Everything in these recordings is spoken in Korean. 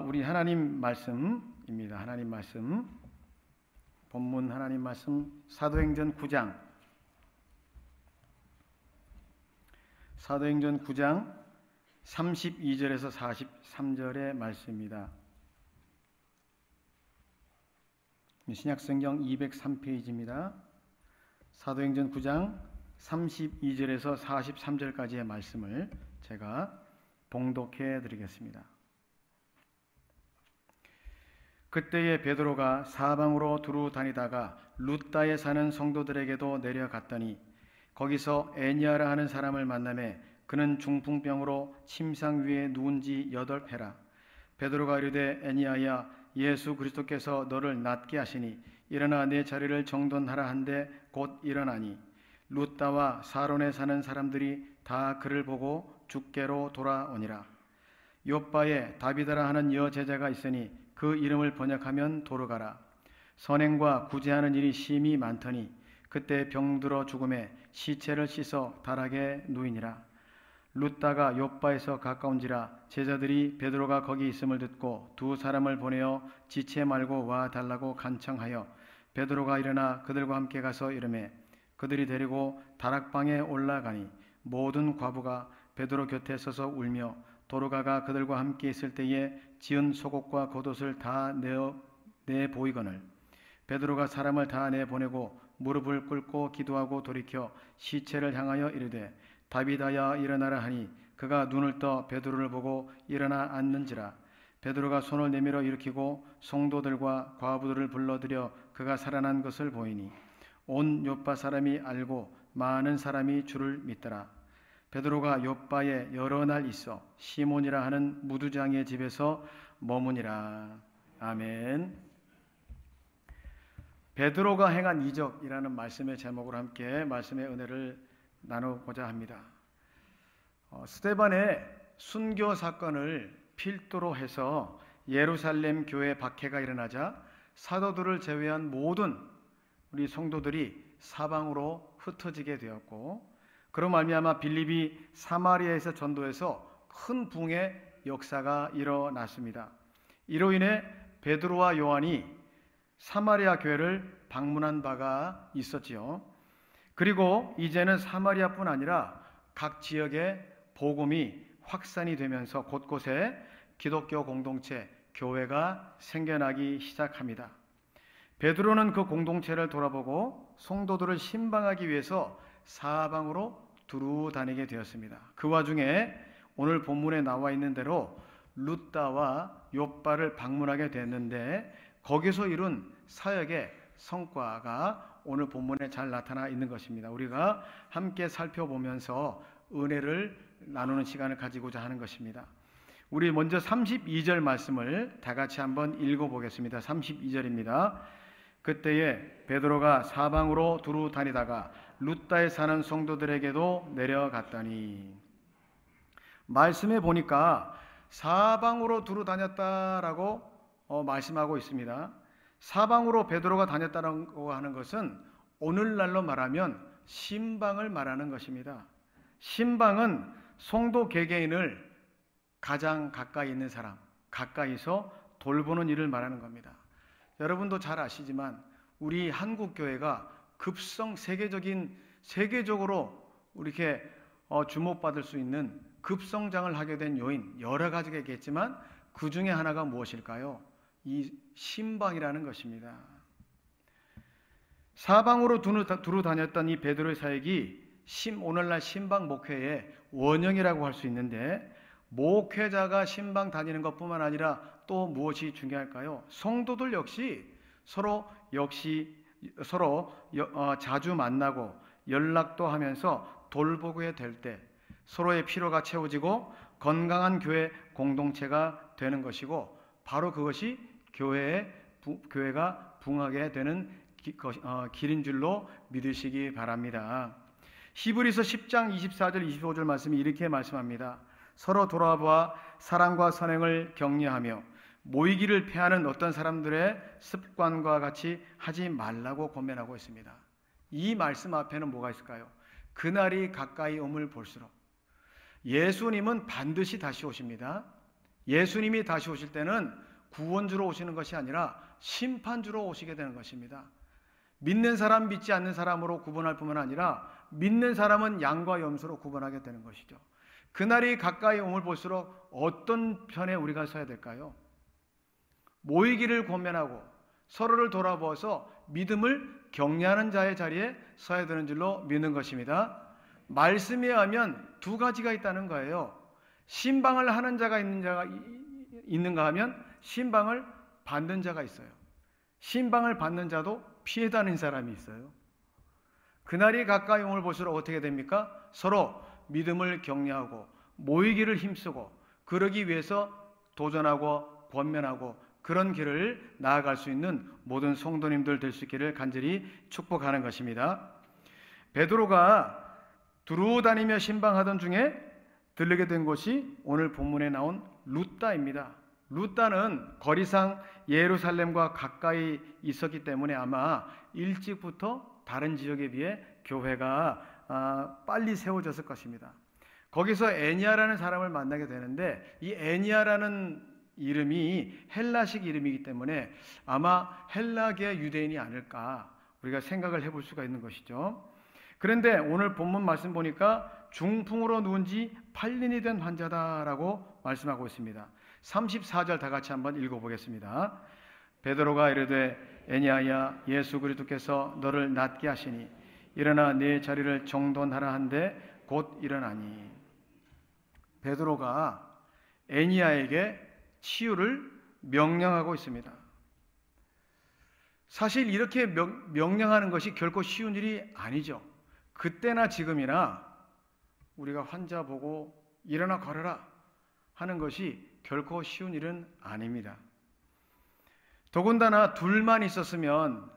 우리 하나님 말씀입니다. 하나님 말씀, 본문 하나님 말씀 사도행전 9장 32절에서 43절의 말씀입니다. 신약성경 203페이지입니다. 사도행전 9장 32절에서 43절까지의 말씀을 제가 봉독해 드리겠습니다. 그때에 베드로가 사방으로 두루 다니다가 룻다에 사는 성도들에게도 내려갔더니 거기서 애니아라 하는 사람을 만나매 그는 중풍병으로 침상 위에 누운 지 8회라. 베드로가 이르되 애니아야, 예수 그리스도께서 너를 낫게 하시니 일어나 내 자리를 정돈하라 한데 곧 일어나니 룻다와 사론에 사는 사람들이 다 그를 보고 주께로 돌아오니라. 욥바에 다비다라 하는 여제자가 있으니 그 이름을 번역하면 도르가라. 선행과 구제하는 일이 심히 많더니 그때 병들어 죽음에 시체를 씻어 다락에 누이니라. 룻다가 욥바에서 가까운지라 제자들이 베드로가 거기 있음을 듣고 두 사람을 보내어 지체 말고 와 달라고 간청하여 베드로가 일어나 그들과 함께 가서 이르매 그들이 데리고 다락방에 올라가니 모든 과부가 베드로 곁에 서서 울며 도르가가 그들과 함께 있을 때에 지은 속옷과 겉옷을 다 내 보이거늘 베드로가 사람을 다 내보내고 무릎을 꿇고 기도하고 돌이켜 시체를 향하여 이르되 다비다야 일어나라 하니 그가 눈을 떠 베드로를 보고 일어나 앉는지라. 베드로가 손을 내밀어 일으키고 성도들과 과부들을 불러들여 그가 살아난 것을 보이니 온 욥바 사람이 알고 많은 사람이 주를 믿더라. 베드로가 욥바에 여러 날 있어 시몬이라 하는 무두장의 집에서 머무니라. 아멘. 베드로가 행한 이적이라는 말씀의 제목으로 함께 말씀의 은혜를 나누고자 합니다. 스데반의 순교 사건을 필두로 해서 예루살렘 교회 박해가 일어나자 사도들을 제외한 모든 우리 성도들이 사방으로 흩어지게 되었고, 그로 말미암아 빌립이 사마리아에서 전도해서 큰 붕의 역사가 일어났습니다. 이로 인해 베드로와 요한이 사마리아 교회를 방문한 바가 있었지요. 그리고 이제는 사마리아뿐 아니라 각 지역에 복음이 확산이 되면서 곳곳에 기독교 공동체, 교회가 생겨나기 시작합니다. 베드로는 그 공동체를 돌아보고 성도들을 신방하기 위해서 사방으로 두루 다니게 되었습니다. 그 와중에 오늘 본문에 나와 있는 대로 룻다와 욥바를 방문하게 됐는데 거기서 이룬 사역의 성과가 오늘 본문에 잘 나타나 있는 것입니다. 우리가 함께 살펴보면서 은혜를 나누는 시간을 가지고자 하는 것입니다. 우리 먼저 32절 말씀을 다 같이 한번 읽어보겠습니다. 32절입니다. 그때에 베드로가 사방으로 두루 다니다가 룻다에 사는 성도들에게도 내려갔더니, 말씀에 보니까 사방으로 두루 다녔다라고 말씀하고 있습니다. 사방으로 베드로가 다녔다고 하는 것은 오늘날로 말하면 신방을 말하는 것입니다. 신방은 성도 개개인을 가장 가까이 있는 사람, 가까이서 돌보는 일을 말하는 겁니다. 여러분도 잘 아시지만 우리 한국교회가 급성 세계적으로 이렇게 주목받을 수 있는 급성장을 하게 된 요인 여러 가지가 있겠지만 그 중에 하나가 무엇일까요? 이 신방이라는 것입니다. 사방으로 두루 다녔던 이 베드로의 사역이 오늘날 신방 목회의 원형이라고 할 수 있는데, 목회자가 신방 다니는 것뿐만 아니라 또 무엇이 중요할까요? 성도들 역시 서로 자주 만나고 연락도 하면서 돌보게 될 때 서로의 필요가 채워지고 건강한 교회 공동체가 되는 것이고, 바로 그것이 교회가 붕하게 되는 길인 줄로 믿으시기 바랍니다. 히브리서 10장 24절 25절 말씀이 이렇게 말씀합니다. 서로 돌아보아 사랑과 선행을 격려하며 모이기를 패하는 어떤 사람들의 습관과 같이 하지 말라고 권면하고 있습니다. 이 말씀 앞에는 뭐가 있을까요? 그날이 가까이 오물 볼수록 예수님은 반드시 다시 오십니다. 예수님이 다시 오실 때는 구원주로 오시는 것이 아니라 심판주로 오시게 되는 것입니다. 믿는 사람, 믿지 않는 사람으로 구분할 뿐만 아니라 믿는 사람은 양과 염소로 구분하게 되는 것이죠. 그날이 가까이 옴을 볼수록 어떤 편에 우리가 서야 될까요? 모이기를 권면하고 서로를 돌아보아서 믿음을 격려하는 자의 자리에 서야 되는 줄로 믿는 것입니다. 말씀에 의하면 두 가지가 있다는 거예요. 신방을 하는 자가 있는가 하면 신방을 받는 자가 있어요. 신방을 받는 자도 피해 다니는 사람이 있어요. 그날이 가까이 옴을 볼수록 어떻게 됩니까? 서로 믿음을 격려하고 모이기를 힘쓰고 그러기 위해서 도전하고 권면하고 그런 길을 나아갈 수 있는 모든 성도님들 될 수 있기를 간절히 축복하는 것입니다. 베드로가 두루 다니며 신방하던 중에 들르게 된 곳이 오늘 본문에 나온 룻다입니다. 룻다는 거리상 예루살렘과 가까이 있었기 때문에 아마 일찍부터 다른 지역에 비해 교회가 빨리 세워졌을 것입니다. 거기서 애니아라는 사람을 만나게 되는데 이 애니아라는 이름이 헬라식 이름이기 때문에 아마 헬라계 유대인이 아닐까 우리가 생각을 해볼 수가 있는 것이죠. 그런데 오늘 본문 말씀 보니까 중풍으로 누운 지 8년이 된 환자다라고 말씀하고 있습니다. 34절 다 같이 한번 읽어보겠습니다. 베드로가 이르되 애니아야 예수 그리스도께서 너를 낫게 하시니 일어나 네 자리를 정돈하라 한데 곧 일어나니. 베드로가 애니아에게 치유를 명령하고 있습니다. 사실 이렇게 명령하는 것이 결코 쉬운 일이 아니죠. 그때나 지금이나 우리가 환자 보고 일어나 걸어라 하는 것이 결코 쉬운 일은 아닙니다. 더군다나 둘만 있었으면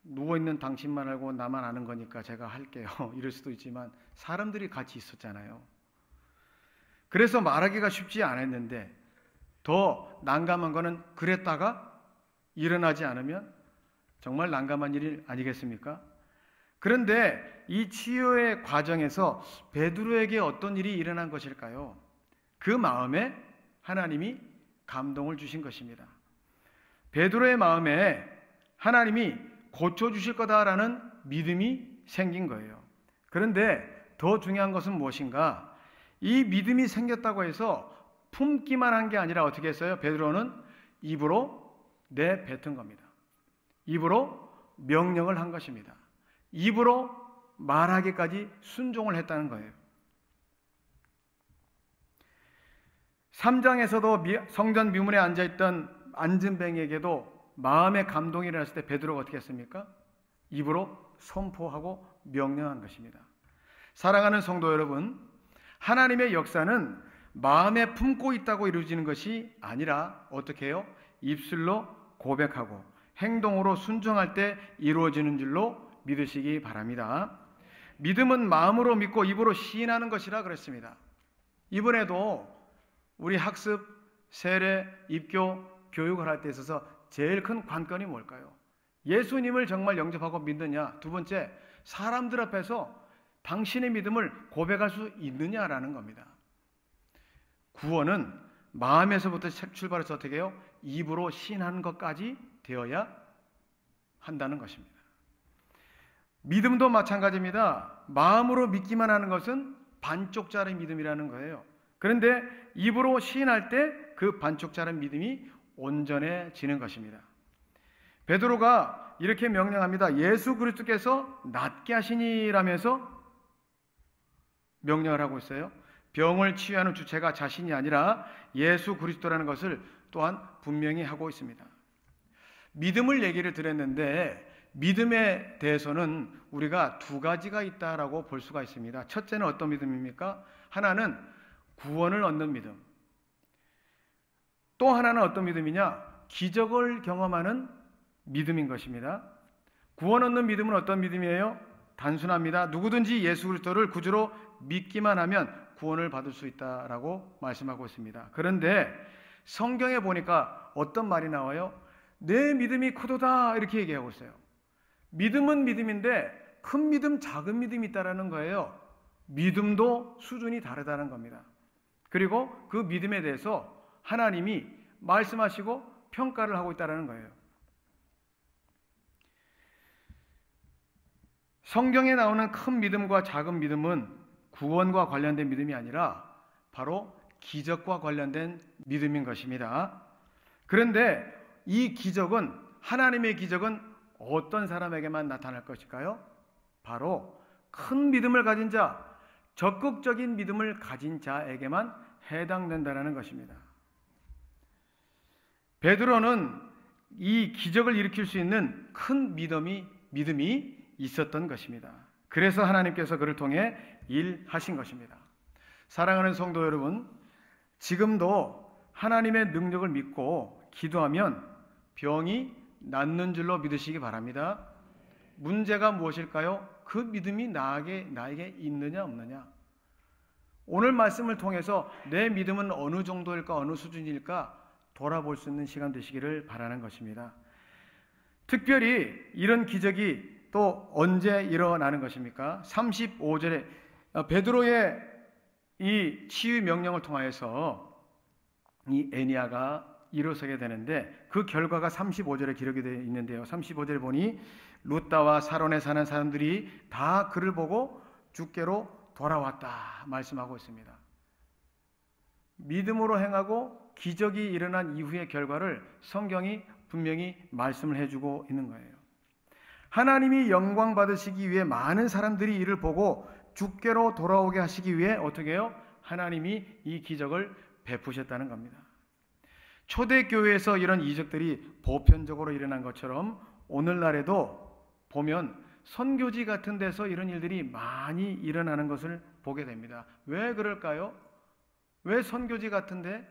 누워있는 당신만 알고 나만 아는 거니까 제가 할게요 이럴 수도 있지만 사람들이 같이 있었잖아요. 그래서 말하기가 쉽지 않았는데 더 난감한 거는 그랬다가 일어나지 않으면 정말 난감한 일 아니겠습니까? 그런데 이 치유의 과정에서 베드로에게 어떤 일이 일어난 것일까요? 그 마음에 하나님이 감동을 주신 것입니다. 베드로의 마음에 하나님이 고쳐주실 거다라는 믿음이 생긴 거예요. 그런데 더 중요한 것은 무엇인가? 이 믿음이 생겼다고 해서 품기만 한 게 아니라 어떻게 했어요? 베드로는 입으로 내뱉은 겁니다. 입으로 명령을 한 것입니다. 입으로 말하기까지 순종을 했다는 거예요. 3장에서도 성전 미문에 앉아있던 안진뱅이에게도 마음의 감동이 일어났을 때 베드로가 어떻게 했습니까? 입으로 선포하고 명령한 것입니다. 사랑하는 성도 여러분, 하나님의 역사는 마음에 품고 있다고 이루어지는 것이 아니라 어떻게 해요? 입술로 고백하고 행동으로 순종할 때 이루어지는 줄로 믿으시기 바랍니다. 믿음은 마음으로 믿고 입으로 시인하는 것이라 그랬습니다. 이번에도 우리 학습, 세례, 입교, 교육을 할 때 있어서 제일 큰 관건이 뭘까요? 예수님을 정말 영접하고 믿느냐? 두 번째, 사람들 앞에서 당신의 믿음을 고백할 수 있느냐라는 겁니다. 구원은 마음에서부터 출발해서 어떻게 해요? 입으로 시인하는 것까지 되어야 한다는 것입니다. 믿음도 마찬가지입니다. 마음으로 믿기만 하는 것은 반쪽짜리 믿음이라는 거예요. 그런데 입으로 시인할 때 그 반쪽짜리 믿음이 온전해지는 것입니다. 베드로가 이렇게 명령합니다. 예수 그리스도께서 낫게 하시니라면서 명령을 하고 있어요. 병을 치유하는 주체가 자신이 아니라 예수 그리스도라는 것을 또한 분명히 하고 있습니다. 믿음을 얘기를 드렸는데 믿음에 대해서는 우리가 두 가지가 있다라고 볼 수가 있습니다. 첫째는 어떤 믿음입니까? 하나는 구원을 얻는 믿음. 또 하나는 어떤 믿음이냐? 기적을 경험하는 믿음인 것입니다. 구원 얻는 믿음은 어떤 믿음이에요? 단순합니다. 누구든지 예수 그리스도를 구주로 믿기만 하면 구원을 받을 수 있다라고 말씀하고 있습니다. 그런데 성경에 보니까 어떤 말이 나와요? 내 믿음이 크도다 이렇게 얘기하고 있어요. 믿음은 믿음인데 큰 믿음, 작은 믿음이 있다라는 거예요. 믿음도 수준이 다르다는 겁니다. 그리고 그 믿음에 대해서 하나님이 말씀하시고 평가를 하고 있다는 거예요. 성경에 나오는 큰 믿음과 작은 믿음은 구원과 관련된 믿음이 아니라 바로 기적과 관련된 믿음인 것입니다. 그런데 이 기적은, 하나님의 기적은 어떤 사람에게만 나타날 것일까요? 바로 큰 믿음을 가진 자, 적극적인 믿음을 가진 자에게만 해당된다는 것입니다. 베드로는 이 기적을 일으킬 수 있는 큰 믿음이 있었던 것입니다. 그래서 하나님께서 그를 통해 일하신 것입니다. 사랑하는 성도 여러분, 지금도 하나님의 능력을 믿고 기도하면 병이 낫는 줄로 믿으시기 바랍니다. 문제가 무엇일까요? 그 믿음이 나에게 있느냐 없느냐. 오늘 말씀을 통해서 내 믿음은 어느 정도일까, 어느 수준일까 돌아볼 수 있는 시간 되시기를 바라는 것입니다. 특별히 이런 기적이 또 언제 일어나는 것입니까? 35절에 베드로의 이 치유 명령을 통하여서 이 에니야가 일어서게 되는데 그 결과가 35절에 기록이 되어 있는데요. 35절에 보니 루다와 사론에 사는 사람들이 다 그를 보고 주께로 돌아왔다 말씀하고 있습니다. 믿음으로 행하고 기적이 일어난 이후의 결과를 성경이 분명히 말씀을 해주고 있는 거예요. 하나님이 영광 받으시기 위해 많은 사람들이 이를 보고 주께로 돌아오게 하시기 위해 어떻게 해요? 하나님이 이 기적을 베푸셨다는 겁니다. 초대교회에서 이런 이적들이 보편적으로 일어난 것처럼 오늘날에도 보면 선교지 같은 데서 이런 일들이 많이 일어나는 것을 보게 됩니다. 왜 그럴까요? 왜 선교지 같은데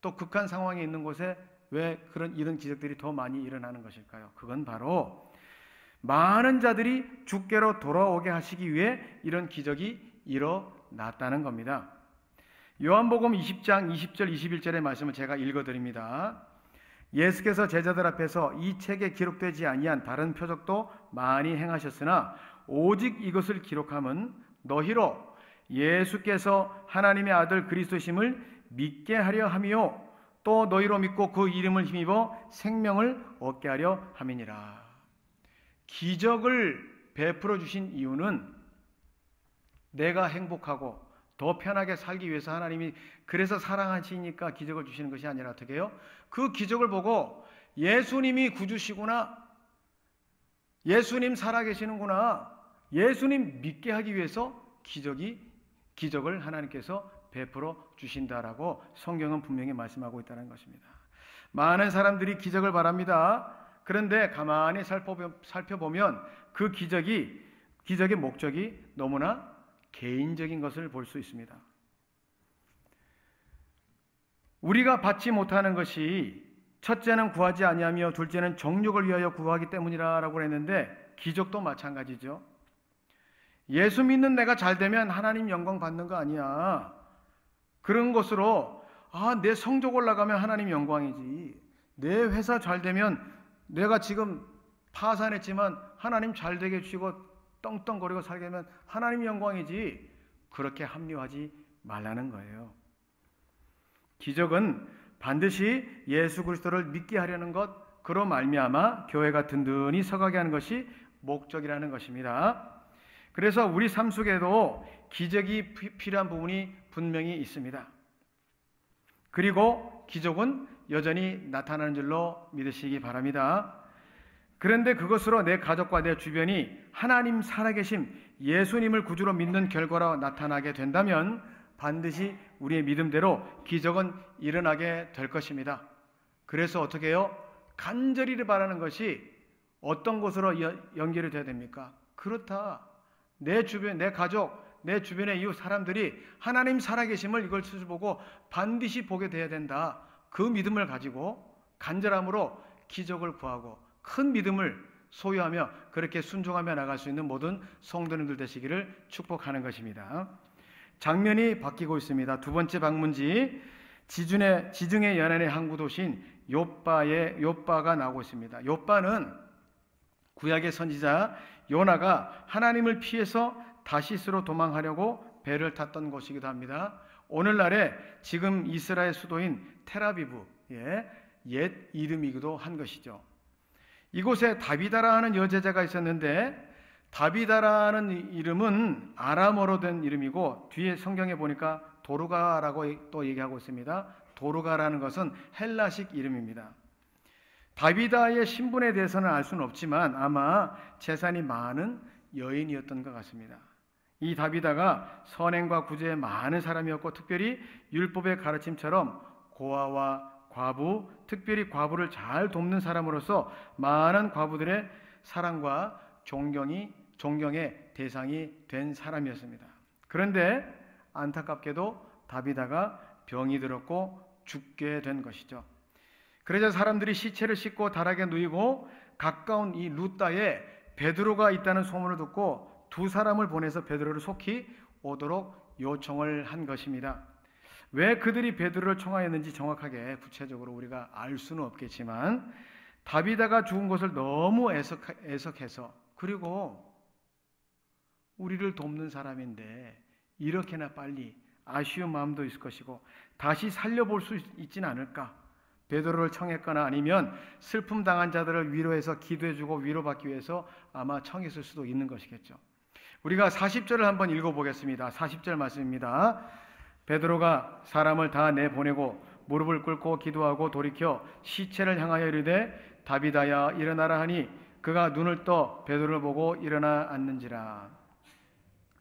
또 극한 상황에 있는 곳에 왜 이런 기적들이 더 많이 일어나는 것일까요? 그건 바로 많은 자들이 주께로 돌아오게 하시기 위해 이런 기적이 일어났다는 겁니다. 요한복음 20장 20절 21절의 말씀을 제가 읽어드립니다. 예수께서 제자들 앞에서 이 책에 기록되지 아니한 다른 표적도 많이 행하셨으나 오직 이것을 기록함은 너희로 예수께서 하나님의 아들 그리스도심을 믿게 하려 함이요 또 너희로 믿고 그 이름을 힘입어 생명을 얻게 하려 함이니라. 기적을 베풀어 주신 이유는 내가 행복하고 더 편하게 살기 위해서 하나님이 그래서 사랑하시니까 기적을 주시는 것이 아니라 어떻게 해요? 그 기적을 보고 예수님이 구주시구나, 예수님 살아계시는구나, 예수님 믿게 하기 위해서 기적을 하나님께서 베풀어 주신다라고 성경은 분명히 말씀하고 있다는 것입니다. 많은 사람들이 기적을 바랍니다. 그런데 가만히 살펴보면 그 기적의 목적이 너무나 개인적인 것을 볼 수 있습니다. 우리가 받지 못하는 것이 첫째는 구하지 아니하며 둘째는 정욕을 위하여 구하기 때문이라고 했는데 기적도 마찬가지죠. 예수 믿는 내가 잘 되면 하나님 영광 받는 거 아니야. 그런 것으로 내 성적 올라가면 하나님 영광이지. 내 회사 잘 되면 내가 지금 파산했지만 하나님 잘 되게 해주시고 떵떵거리고 살게 되면 하나님 영광이지. 그렇게 합리화하지 말라는 거예요. 기적은 반드시 예수 그리스도를 믿게 하려는 것, 그로 말미암아 교회가 든든히 서가게 하는 것이 목적이라는 것입니다. 그래서 우리 삶 속에도 기적이 필요한 부분이 분명히 있습니다. 그리고 기적은 여전히 나타나는 줄로 믿으시기 바랍니다. 그런데 그것으로 내 가족과 내 주변이 하나님 살아계심, 예수님을 구주로 믿는 결과로 나타나게 된다면 반드시 우리의 믿음대로 기적은 일어나게 될 것입니다. 그래서 어떻게 해요? 간절히 바라는 것이 어떤 것으로 연결이 돼야 됩니까? 그렇다. 내 주변, 내 가족, 내 주변의 이웃 사람들이 하나님 살아계심을 이걸 보고 반드시 보게 돼야 된다. 그 믿음을 가지고 간절함으로 기적을 구하고 큰 믿음을 소유하며 그렇게 순종하며 나갈 수 있는 모든 성도님들 되시기를 축복하는 것입니다. 장면이 바뀌고 있습니다. 두 번째 방문지 지중해 연안의 항구 도시인 욥바가 나오고 있습니다. 욥바는 구약의 선지자 요나가 하나님을 피해서 다시스로 도망하려고 배를 탔던 곳이기도 합니다. 오늘날에 지금 이스라엘 수도인 텔아비브의 옛 이름이기도 한 것이죠. 이곳에 다비다라 하는 여제자가 있었는데, 다비다라는 이름은 아람어로 된 이름이고, 뒤에 성경에 보니까 도르가라고 또 얘기하고 있습니다. 도르가라는 것은 헬라식 이름입니다. 다비다의 신분에 대해서는 알 수는 없지만 아마 재산이 많은 여인이었던 것 같습니다. 이 다비다가 선행과 구제에 많은 사람이었고, 특별히 율법의 가르침처럼 고아와 과부, 특별히 과부를 잘 돕는 사람으로서 많은 과부들의 사랑과 존경의 대상이 된 사람이었습니다. 그런데 안타깝게도 다비다가 병이 들었고 죽게 된 것이죠. 그래서 사람들이 시체를 싣고 다락에 누이고 가까운 이 루다에 베드로가 있다는 소문을 듣고 두 사람을 보내서 베드로를 속히 오도록 요청을 한 것입니다. 왜 그들이 베드로를 청하였는지 정확하게 구체적으로 우리가 알 수는 없겠지만, 다비다가 죽은 것을 너무 애석해서, 그리고 우리를 돕는 사람인데 이렇게나 빨리, 아쉬운 마음도 있을 것이고 다시 살려볼 수 있지는 않을까, 베드로를 청했거나 아니면 슬픔 당한 자들을 위로해서 기도해주고 위로받기 위해서 아마 청했을 수도 있는 것이겠죠. 우리가 40절을 한번 읽어보겠습니다. 40절 말씀입니다. 베드로가 사람을 다 내보내고 무릎을 꿇고 기도하고 돌이켜 시체를 향하여 이르되 다비다야 일어나라 하니 그가 눈을 떠 베드로를 보고 일어나 앉는지라.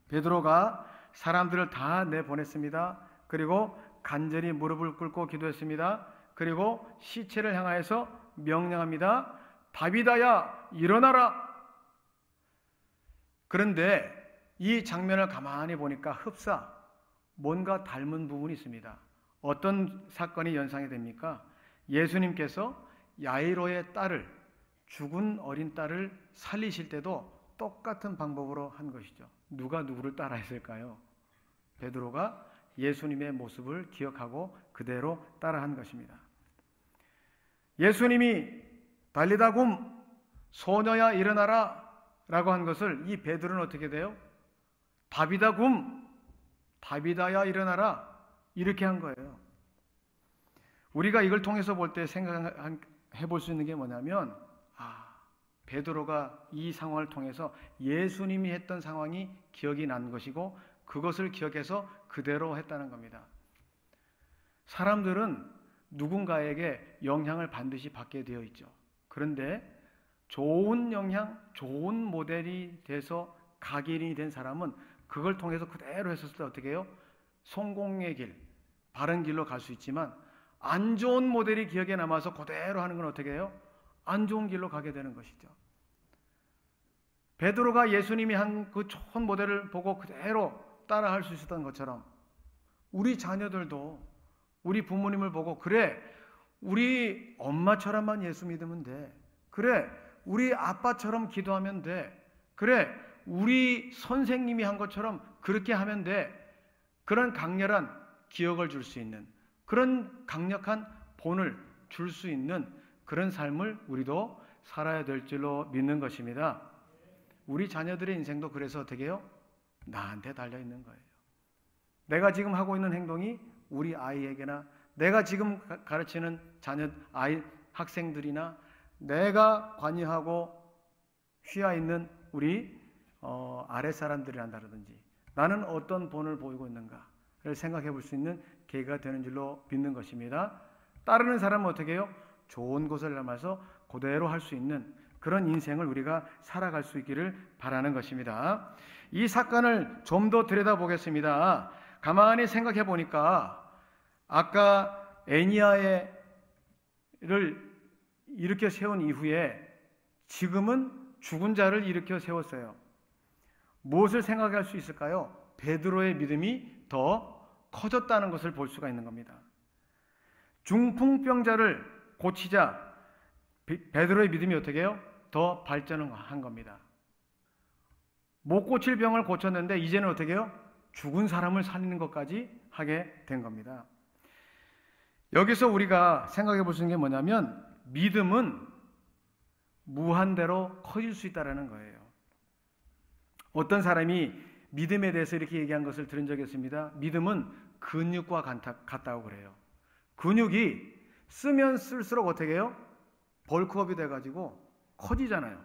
베드로가 사람들을 다 내보냈습니다. 그리고 간절히 무릎을 꿇고 기도했습니다. 그리고 시체를 향하여서 명령합니다. 다비다야 일어나라. 그런데 이 장면을 가만히 보니까 흡사 뭔가 닮은 부분이 있습니다. 어떤 사건이 연상이 됩니까? 예수님께서 야이로의 딸을, 죽은 어린 딸을 살리실 때도 똑같은 방법으로 한 것이죠. 누가 누구를 따라 했을까요? 베드로가 예수님의 모습을 기억하고 그대로 따라한 것입니다. 예수님이 달리다굼 소녀야 일어나라 라고 한 것을 이 베드로는 어떻게 돼요? 다비다굼 다비다야 일어나라 이렇게 한 거예요. 우리가 이걸 통해서 볼 때 생각해 볼 수 있는 게 뭐냐면, 베드로가 이 상황을 통해서 예수님이 했던 상황이 기억이 난 것이고 그것을 기억해서 그대로 했다는 겁니다. 사람들은 누군가에게 영향을 반드시 받게 되어 있죠. 그런데 좋은 영향, 좋은 모델이 돼서 각인이 된 사람은 그걸 통해서 그대로 했었을 때 어떻게 해요? 성공의 길, 바른 길로 갈 수 있지만, 안 좋은 모델이 기억에 남아서 그대로 하는 건 어떻게 해요? 안 좋은 길로 가게 되는 것이죠. 베드로가 예수님이 한 그 좋은 모델을 보고 그대로 따라할 수 있었던 것처럼 우리 자녀들도 우리 부모님을 보고, 그래 우리 엄마처럼만 예수 믿으면 돼, 그래 우리 아빠처럼 기도하면 돼, 그래 우리 선생님이 한 것처럼 그렇게 하면 돼, 그런 강렬한 기억을 줄 수 있는, 그런 강력한 본을 줄 수 있는 그런 삶을 우리도 살아야 될 줄로 믿는 것입니다. 우리 자녀들의 인생도 그래서 어떻게 해요? 나한테 달려있는 거예요. 내가 지금 하고 있는 행동이 우리 아이에게나, 내가 지금 가르치는 학생들이나, 내가 관여하고 휘하있는 우리 아랫사람들이란다든지, 나는 어떤 본을 보이고 있는가를 생각해 볼 수 있는 계기가 되는 줄로 믿는 것입니다. 따르는 사람은 어떻게 해요? 좋은 곳을 남아서 그대로 할 수 있는 그런 인생을 우리가 살아갈 수 있기를 바라는 것입니다. 이 사건을 좀 더 들여다보겠습니다. 가만히 생각해 보니까 아까 애니야를 일으켜 세운 이후에 지금은 죽은 자를 일으켜 세웠어요. 무엇을 생각할 수 있을까요? 베드로의 믿음이 더 커졌다는 것을 볼 수가 있는 겁니다. 중풍병자를 고치자 베드로의 믿음이 어떻게 해요? 더 발전한 겁니다. 못 고칠 병을 고쳤는데 이제는 어떻게 해요? 죽은 사람을 살리는 것까지 하게 된 겁니다. 여기서 우리가 생각해 볼 수 있는 게 뭐냐면, 믿음은 무한대로 커질 수 있다는 거예요. 어떤 사람이 믿음에 대해서 이렇게 얘기한 것을 들은 적이 있습니다. 믿음은 근육과 같다고 그래요. 근육이 쓰면 쓸수록 어떻게 해요? 벌크업이 돼가지고 커지잖아요.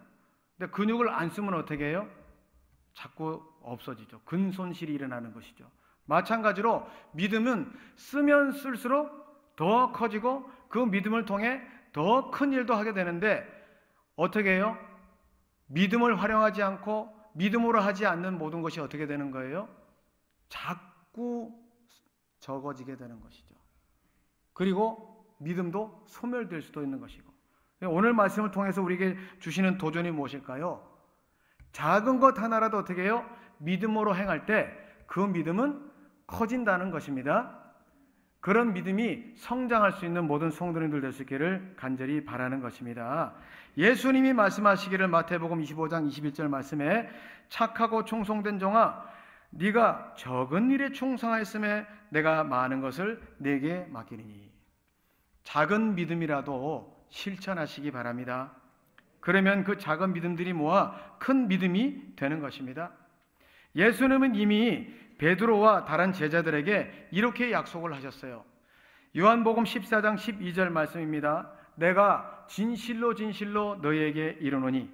근데 근육을 안 쓰면 어떻게 해요? 자꾸 없어지죠. 근손실이 일어나는 것이죠. 마찬가지로 믿음은 쓰면 쓸수록 더 커지고 그 믿음을 통해 더 큰 일도 하게 되는데 어떻게 해요? 믿음을 활용하지 않고 믿음으로 하지 않는 모든 것이 어떻게 되는 거예요? 자꾸 적어지게 되는 것이죠. 그리고 믿음도 소멸될 수도 있는 것이고. 오늘 말씀을 통해서 우리에게 주시는 도전이 무엇일까요? 작은 것 하나라도 어떻게 해요? 믿음으로 행할 때 그 믿음은 커진다는 것입니다. 그런 믿음이 성장할 수 있는 모든 성도님들 될 수 있기를 간절히 바라는 것입니다. 예수님이 말씀하시기를 마태복음 25장 21절 말씀에 착하고 충성된 종아 네가 적은 일에 충성하였음에 내가 많은 것을 네게 맡기리니. 작은 믿음이라도 실천하시기 바랍니다. 그러면 그 작은 믿음들이 모아 큰 믿음이 되는 것입니다. 예수님은 이미 베드로와 다른 제자들에게 이렇게 약속을 하셨어요. 요한복음 14장 12절 말씀입니다. 내가 진실로 진실로 너희에게 이르노니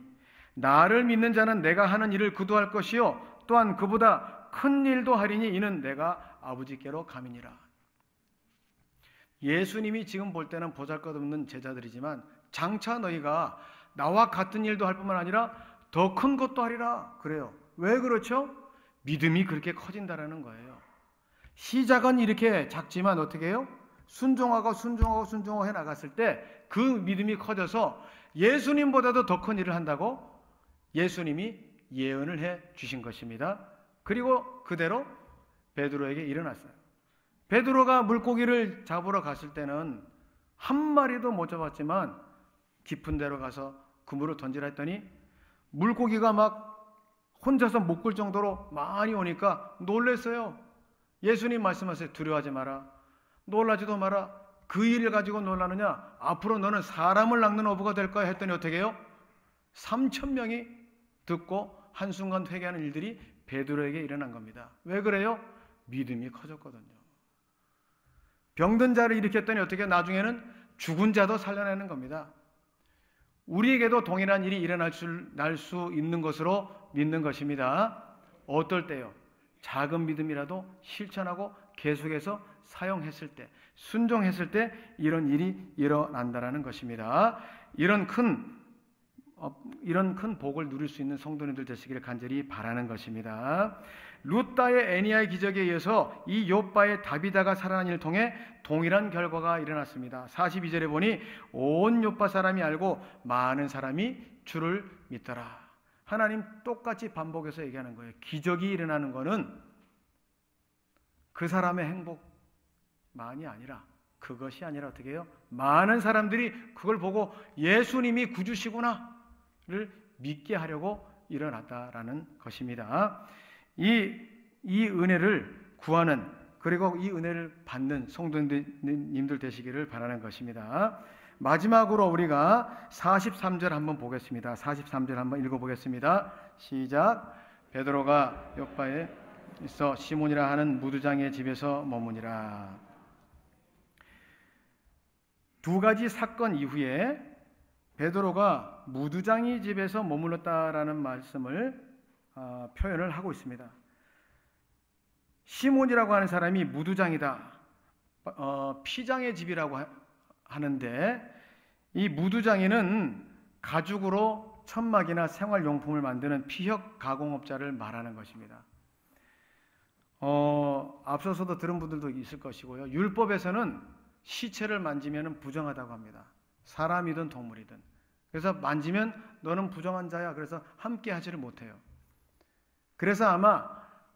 나를 믿는 자는 내가 하는 일을 그도 할 것이요 또한 그보다 큰 일도 하리니 이는 내가 아버지께로 감이니라. 예수님이 지금 볼 때는 보잘것없는 제자들이지만 장차 너희가 나와 같은 일도 할 뿐만 아니라 더 큰 것도 하리라 그래요. 왜 그렇죠? 믿음이 그렇게 커진다라는 거예요. 시작은 이렇게 작지만 어떻게 해요? 순종하고 해 나갔을 때 그 믿음이 커져서 예수님보다도 더 큰 일을 한다고 예수님이 예언을 해 주신 것입니다. 그리고 그대로 베드로에게 일어났어요. 베드로가 물고기를 잡으러 갔을 때는 한 마리도 못 잡았지만 깊은 데로 가서 그물을 던지라 했더니 물고기가 막 혼자서 못 끌 정도로 많이 오니까 놀랐어요. 예수님 말씀하세요. 두려워하지 마라. 놀라지도 마라. 그 일을 가지고 놀라느냐? 앞으로 너는 사람을 낚는 어부가 될 거야 했더니 어떻게 해요? 3,000명이 듣고 한순간 회개하는 일들이 베드로에게 일어난 겁니다. 왜 그래요? 믿음이 커졌거든요. 병든 자를 일으켰더니 어떻게 나중에는 죽은 자도 살려내는 겁니다. 우리에게도 동일한 일이 일어날 수 있는 것으로 믿는 것입니다. 어떨 때요? 작은 믿음이라도 실천하고 계속해서 사용했을 때, 순종했을 때 이런 일이 일어난다는 것입니다. 이런 큰 복을 누릴 수 있는 성도님들 되시기를 간절히 바라는 것입니다. 룻다의 애니아의 기적에 의해서 이 욥바의 다비다가 살아난 일을 통해 동일한 결과가 일어났습니다. 42절에 보니 온 욥바 사람이 알고 많은 사람이 주를 믿더라. 하나님 똑같이 반복해서 얘기하는 거예요. 기적이 일어나는 것은 그 사람의 행복만이 아니라 그것이 아니라 어떻게 해요? 많은 사람들이 그걸 보고 예수님이 구주시구나를 믿게 하려고 일어났다라는 것입니다. 이 은혜를 구하는 그리고 이 은혜를 받는 성도님들 되시기를 바라는 것입니다. 마지막으로 우리가 43절 한번 보겠습니다. 43절 한번 읽어보겠습니다. 시작. 베드로가 욥바에 있어 시몬이라 하는 무두장의 집에서 머무니라. 두 가지 사건 이후에 베드로가 무두장의 집에서 머물렀다라는 말씀을 표현을 하고 있습니다. 시몬이라고 하는 사람이 무두장이다. 피장의 집이라고 하는데 이 무두장이는 가죽으로 천막이나 생활용품을 만드는 피혁 가공업자를 말하는 것입니다. 앞서서도 들은 분들도 있을 것이고요. 율법에서는 시체를 만지면 부정하다고 합니다. 사람이든 동물이든. 그래서 만지면 너는 부정한 자야. 그래서 함께 하지를 못해요. 그래서 아마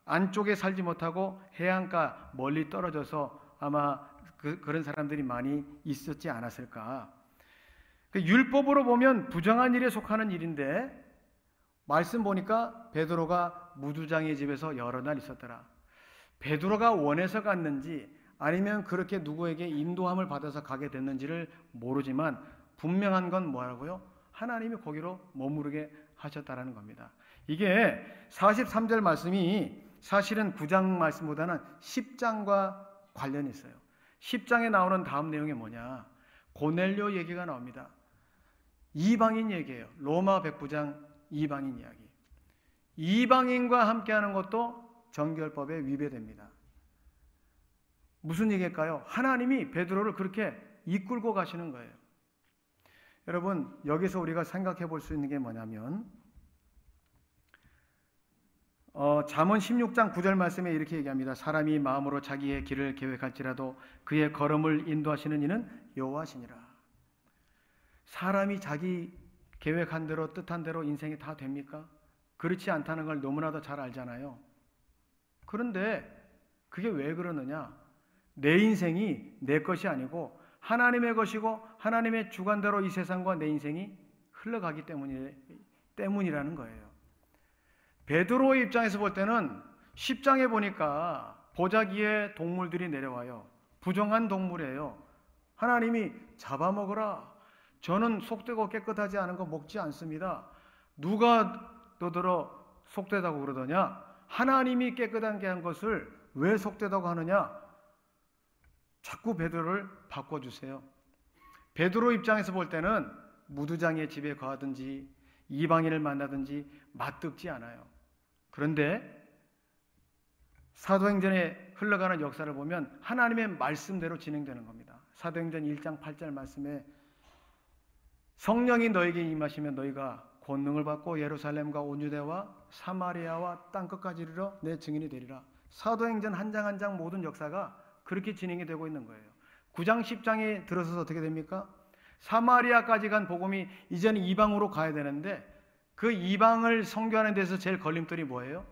안쪽에 살지 못하고 해안가 멀리 떨어져서 아마 그런 사람들이 많이 있었지 않았을까. 율법으로 보면 부정한 일에 속하는 일인데 말씀 보니까 베드로가 무두장의 집에서 여러 날 있었더라. 베드로가 원해서 갔는지 아니면 그렇게 누구에게 인도함을 받아서 가게 됐는지를 모르지만 분명한 건 뭐라고요? 하나님이 거기로 머무르게 하셨다라는 겁니다. 이게 43절 말씀이 사실은 9장 말씀보다는 10장과 관련이 있어요. 10장에 나오는 다음 내용이 뭐냐? 고넬료 얘기가 나옵니다. 이방인 얘기예요. 로마 백부장 이방인 이야기. 이방인과 함께하는 것도 정결법에 위배됩니다. 무슨 얘기일까요? 하나님이 베드로를 그렇게 이끌고 가시는 거예요. 여러분, 여기서 우리가 생각해 볼 수 있는 게 뭐냐면 잠언 16장 9절 말씀에 이렇게 얘기합니다. 사람이 마음으로 자기의 길을 계획할지라도 그의 걸음을 인도하시는 이는 여호와시니라. 사람이 자기 계획한 대로 뜻한 대로 인생이 다 됩니까? 그렇지 않다는 걸 너무나도 잘 알잖아요. 그런데 그게 왜 그러느냐? 내 인생이 내 것이 아니고 하나님의 것이고 하나님의 주관대로 이 세상과 내 인생이 흘러가기 때문이라는 거예요. 베드로의 입장에서 볼 때는 10장에 보니까 보자기에 동물들이 내려와요. 부정한 동물이에요. 하나님이 잡아먹으라. 저는 속되고 깨끗하지 않은 거 먹지 않습니다. 누가 너더러 속되다고 그러더냐? 하나님이 깨끗한 게 한 것을 왜 속되다고 하느냐? 자꾸 베드로를 바꿔주세요. 베드로 입장에서 볼 때는 무두장의 집에 가든지 이방인을 만나든지 맞듣지 않아요. 그런데 사도행전에 흘러가는 역사를 보면 하나님의 말씀대로 진행되는 겁니다. 사도행전 1장 8절 말씀에 성령이 너에게 임하시면 너희가 권능을 받고 예루살렘과 온 유대와 사마리아와 땅끝까지 이르러 내 증인이 되리라. 사도행전 한 장 한 장 모든 역사가 그렇게 진행이 되고 있는 거예요. 9장 10장에 들어서서 어떻게 됩니까? 사마리아까지 간 복음이 이제는 이방으로 가야 되는데 그 이방을 선교하는 데서 제일 걸림돌이 뭐예요?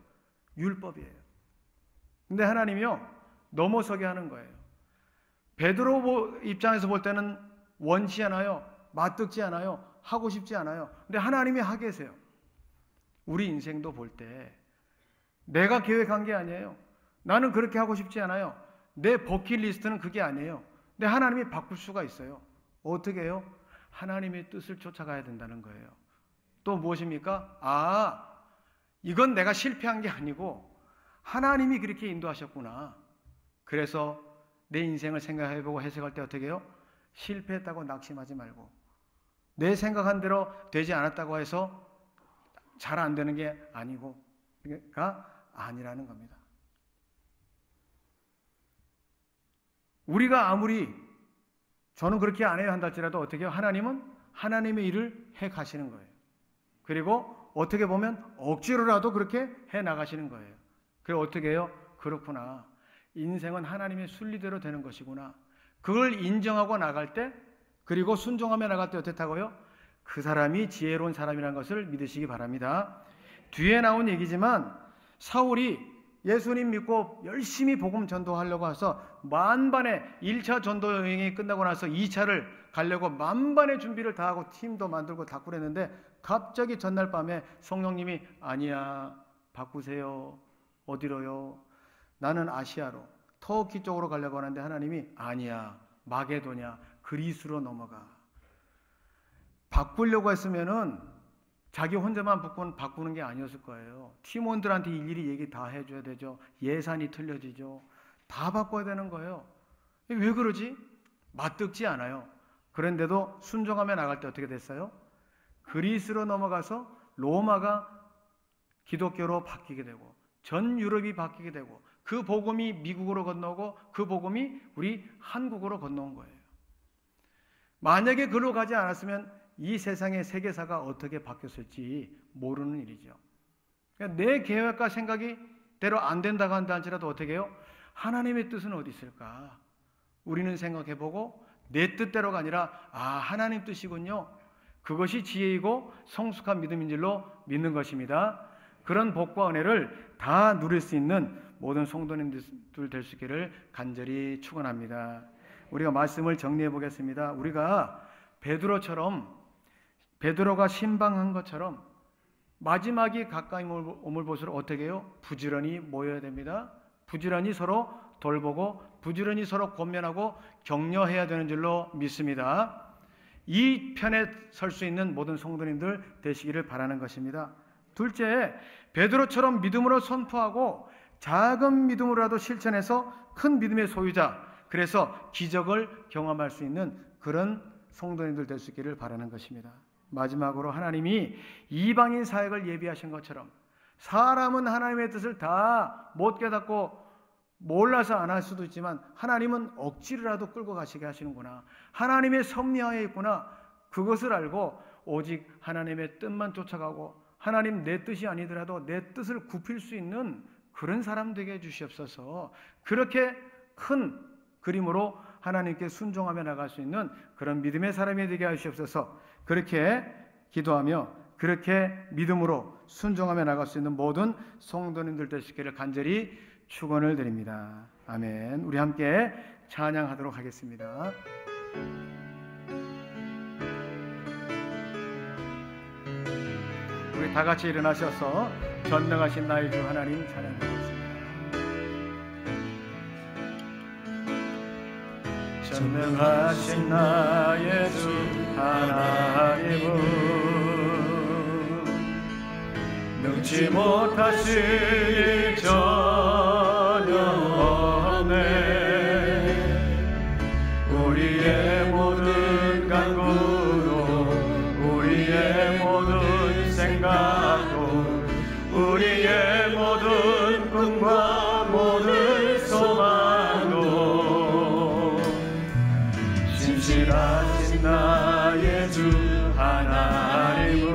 율법이에요. 근데 하나님이요 넘어서게 하는 거예요. 베드로 입장에서 볼 때는 원치 않아요. 맞듣지 않아요. 하고 싶지 않아요. 근데 하나님이 하게 하세요. 우리 인생도 볼 때 내가 계획한 게 아니에요. 나는 그렇게 하고 싶지 않아요. 내 버킷리스트는 그게 아니에요. 근데 하나님이 바꿀 수가 있어요. 어떻게 해요? 하나님의 뜻을 쫓아가야 된다는 거예요. 또 무엇입니까? 이건 내가 실패한 게 아니고 하나님이 그렇게 인도하셨구나. 그래서 내 인생을 생각해보고 해석할 때 어떻게 해요? 실패했다고 낙심하지 말고 내 생각한 대로 되지 않았다고 해서 잘 안 되는 게 아니고 그러니까 아니라는 겁니다. 우리가 아무리 저는 그렇게 안 해야 한다 할지라도 어떻게 해요? 하나님은 하나님의 일을 해 가시는 거예요. 그리고 어떻게 보면 억지로라도 그렇게 해 나가시는 거예요. 그리고 어떻게 해요? 그렇구나. 인생은 하나님의 순리대로 되는 것이구나. 그걸 인정하고 나갈 때 그리고 순종하며 나갈 때 어떻다고요? 그 사람이 지혜로운 사람이라는 것을 믿으시기 바랍니다. 뒤에 나온 얘기지만 사울이 예수님 믿고 열심히 복음 전도하려고 해서 만반의 1차 전도 여행이 끝나고 나서 2차를 가려고 만반의 준비를 다 하고 팀도 만들고 다 꾸렸는데 갑자기 전날 밤에 성령님이 아니야 바꾸세요. 어디로요? 나는 아시아로 터키 쪽으로 가려고 하는데 하나님이 아니야 마게도냐 그리스로 넘어가. 바꾸려고 했으면은 자기 혼자만 바꾸는 게 아니었을 거예요. 팀원들한테 일일이 얘기 다 해줘야 되죠. 예산이 틀려지죠. 다 바꿔야 되는 거예요. 왜 그러지? 맞듣지 않아요. 그런데도 순종하며 나갈 때 어떻게 됐어요? 그리스로 넘어가서 로마가 기독교로 바뀌게 되고 전 유럽이 바뀌게 되고 그 복음이 미국으로 건너고 그 복음이 우리 한국으로 건너온 거예요. 만약에 그로 가지 않았으면 이 세상의 세계사가 어떻게 바뀌었을지 모르는 일이죠. 그러니까 내 계획과 생각이 대로 안 된다고 한다 할지라도 어떻게 해요? 하나님의 뜻은 어디 있을까? 우리는 생각해보고 내 뜻대로가 아니라 하나님 뜻이군요. 그것이 지혜이고 성숙한 믿음인 줄로 믿는 것입니다. 그런 복과 은혜를 다 누릴 수 있는 모든 성도님들 될 수 있기를 간절히 축원합니다. 우리가 말씀을 정리해 보겠습니다. 우리가 베드로가 신방한 것처럼 마지막이 가까이 오물 볼수록 어떻게 해요? 부지런히 모여야 됩니다. 부지런히 서로 돌보고 부지런히 서로 권면하고 격려해야 되는 줄로 믿습니다. 이 편에 설 수 있는 모든 성도님들 되시기를 바라는 것입니다. 둘째, 베드로처럼 믿음으로 선포하고 작은 믿음으로라도 실천해서 큰 믿음의 소유자, 그래서 기적을 경험할 수 있는 그런 성도님들 될 수 있기를 바라는 것입니다. 마지막으로 하나님이 이방인 사역을 예비하신 것처럼 사람은 하나님의 뜻을 다 못 깨닫고 몰라서 안 할 수도 있지만 하나님은 억지로라도 끌고 가시게 하시는구나, 하나님의 섭리하에 있구나, 그것을 알고 오직 하나님의 뜻만 쫓아가고 하나님 내 뜻이 아니더라도 내 뜻을 굽힐 수 있는 그런 사람 되게 해주시옵소서. 그렇게 큰 그림으로 하나님께 순종하며 나갈 수 있는 그런 믿음의 사람이 되게 하시옵소서. 그렇게 기도하며 그렇게 믿음으로 순종하며 나갈 수 있는 모든 성도님들 되시기를 간절히 축원을 드립니다. 아멘. 우리 함께 찬양하도록 하겠습니다. 우리 다 같이 일어나셔서 전능하신 나의 주 하나님 찬양하겠습니다. 전능하신 나의 주 하나님은 능치 못하실 일 전혀 없네. 우리의 모든 간구도 우리의 모든 생각도 우리의 모든 꿈과 모든 소망도 신실하신 나의 주 하나님은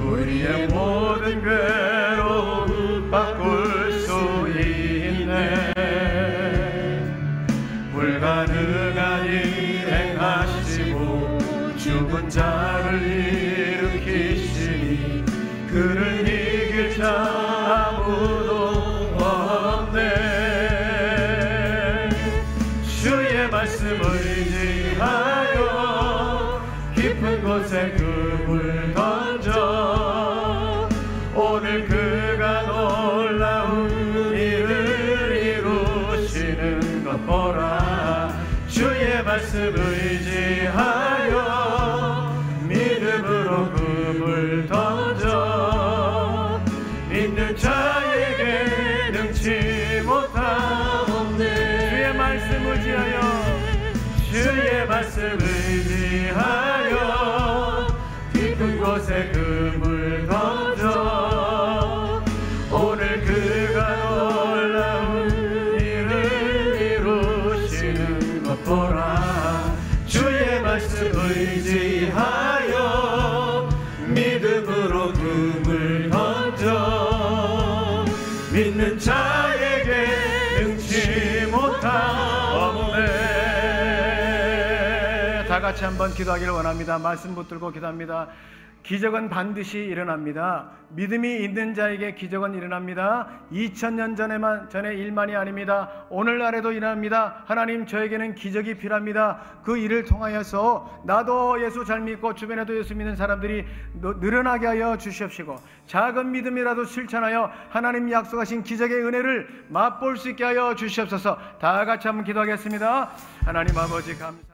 우리의 모든 괴로움 바꿀 수 있네. 불가능한 일 행하시고 죽은 자를 일으키시니 그를 이길 자 아무도 없네. 주의 말씀을 의지하여 깊은 곳에 금을 던져 오늘 그가 놀라운 일을 이루시는 것 보라. 주의 말씀을 의지하여 믿음으로 금을 던져 믿는 자에게 능치 못하옵네. 주의 말씀을 의지하여 주의 말씀을 의지하여 깊은 곳에 금을 던져 오늘 그가 놀라운 일을 이루시는 것 보라. 주의 말씀 의지하여 믿음으로 금을 던져 믿는 자에게 능치 못하옵네. 다 같이 한번 기도하기를 원합니다. 말씀 붙들고 기도합니다. 기적은 반드시 일어납니다. 믿음이 있는 자에게 기적은 일어납니다. 2000년 전의 일만이 아닙니다. 오늘날에도 일어납니다. 하나님, 저에게는 기적이 필요합니다. 그 일을 통하여서 나도 예수 잘 믿고 주변에도 예수 믿는 사람들이 늘어나게 하여 주시옵시고 작은 믿음이라도 실천하여 하나님 약속하신 기적의 은혜를 맛볼 수 있게 하여 주시옵소서. 다 같이 한번 기도하겠습니다. 하나님 아버지 감사합니다.